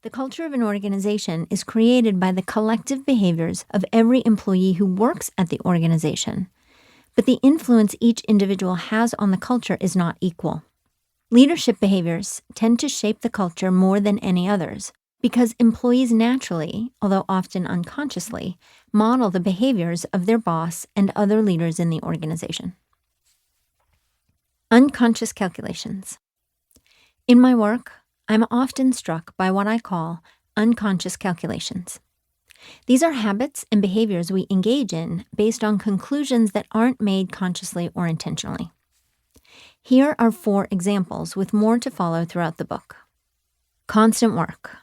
The culture of an organization is created by the collective behaviors of every employee who works at the organization, but the influence each individual has on the culture is not equal. Leadership behaviors tend to shape the culture more than any others because employees naturally, although often unconsciously, model the behaviors of their boss and other leaders in the organization. Unconscious calculations. In my work, I'm often struck by what I call unconscious calculations. These are habits and behaviors we engage in based on conclusions that aren't made consciously or intentionally. Here are 4 examples with more to follow throughout the book. Constant work.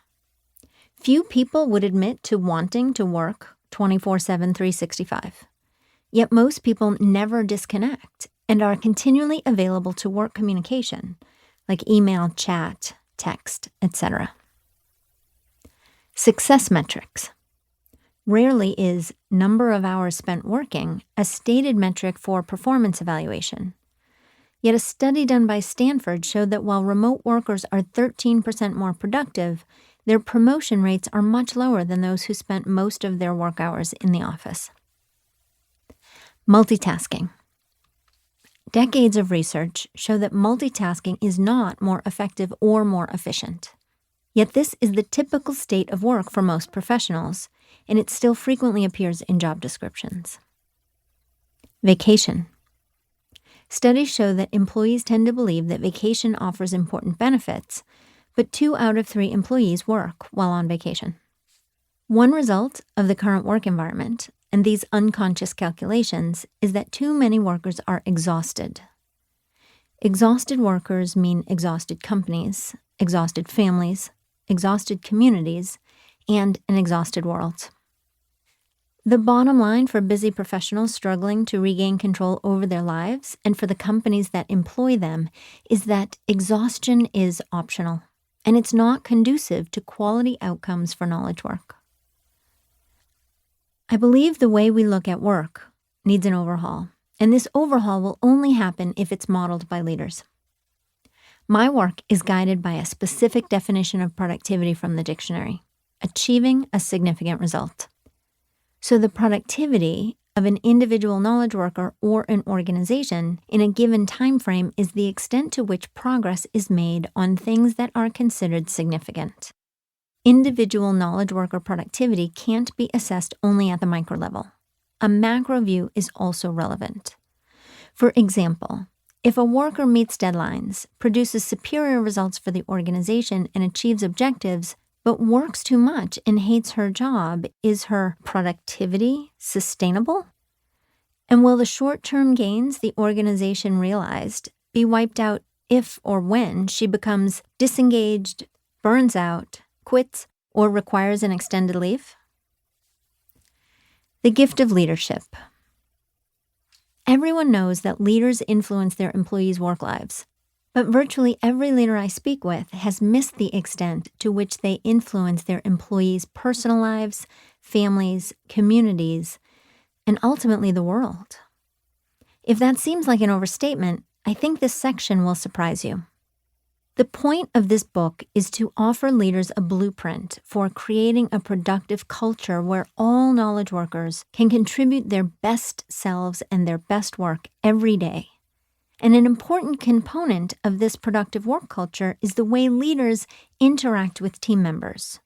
Few people would admit to wanting to work 24/7, 365. Yet most people never disconnect and are continually available to work communication, like email, chat, text, etc. Success metrics. Rarely is number of hours spent working a stated metric for performance evaluation. Yet a study done by Stanford showed that while remote workers are 13% more productive, their promotion rates are much lower than those who spent most of their work hours in the office. Multitasking. Decades of research show that multitasking is not more effective or more efficient. Yet this is the typical state of work for most professionals, and it still frequently appears in job descriptions. Vacation. Studies show that employees tend to believe that vacation offers important benefits, but 2 out of 3 employees work while on vacation. One result of the current work environment and these unconscious calculations is that too many workers are exhausted. Exhausted workers mean exhausted companies, exhausted families, exhausted communities, and an exhausted world. The bottom line for busy professionals struggling to regain control over their lives and for the companies that employ them is that exhaustion is optional, and it's not conducive to quality outcomes for knowledge work. I believe the way we look at work needs an overhaul, and this overhaul will only happen if it's modeled by leaders. My work is guided by a specific definition of productivity from the dictionary: achieving a significant result. So the productivity of an individual knowledge worker or an organization in a given time frame is the extent to which progress is made on things that are considered significant. Individual knowledge worker productivity can't be assessed only at the micro level. A macro view is also relevant. For example, if a worker meets deadlines, produces superior results for the organization, and achieves objectives, but works too much and hates her job, is her productivity sustainable? And will the short-term gains the organization realized be wiped out if or when she becomes disengaged, burns out, quits, or requires an extended leave? The gift of leadership. Everyone knows that leaders influence their employees' work lives. But virtually every leader I speak with has missed the extent to which they influence their employees' personal lives, families, communities, and ultimately the world. If that seems like an overstatement, I think this section will surprise you. The point of this book is to offer leaders a blueprint for creating a productive culture where all knowledge workers can contribute their best selves and their best work every day. And an important component of this productive work culture is the way leaders interact with team members.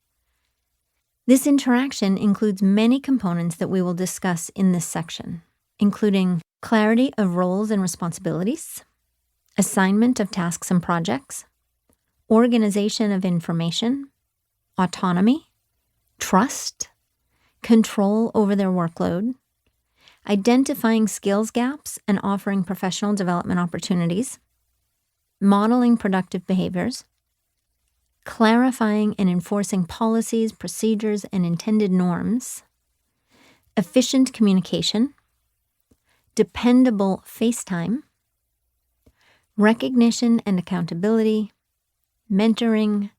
This interaction includes many components that we will discuss in this section, including clarity of roles and responsibilities, assignment of tasks and projects, organization of information, autonomy, trust, control over their workload, identifying skills gaps and offering professional development opportunities, modeling productive behaviors, clarifying and enforcing policies, procedures, and intended norms, efficient communication, dependable face time, recognition and accountability, mentoring,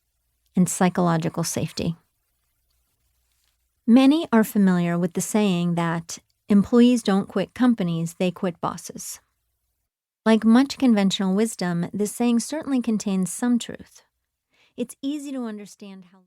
and psychological safety. Many are familiar with the saying that employees don't quit companies, they quit bosses. Like much conventional wisdom, this saying certainly contains some truth. It's easy to understand how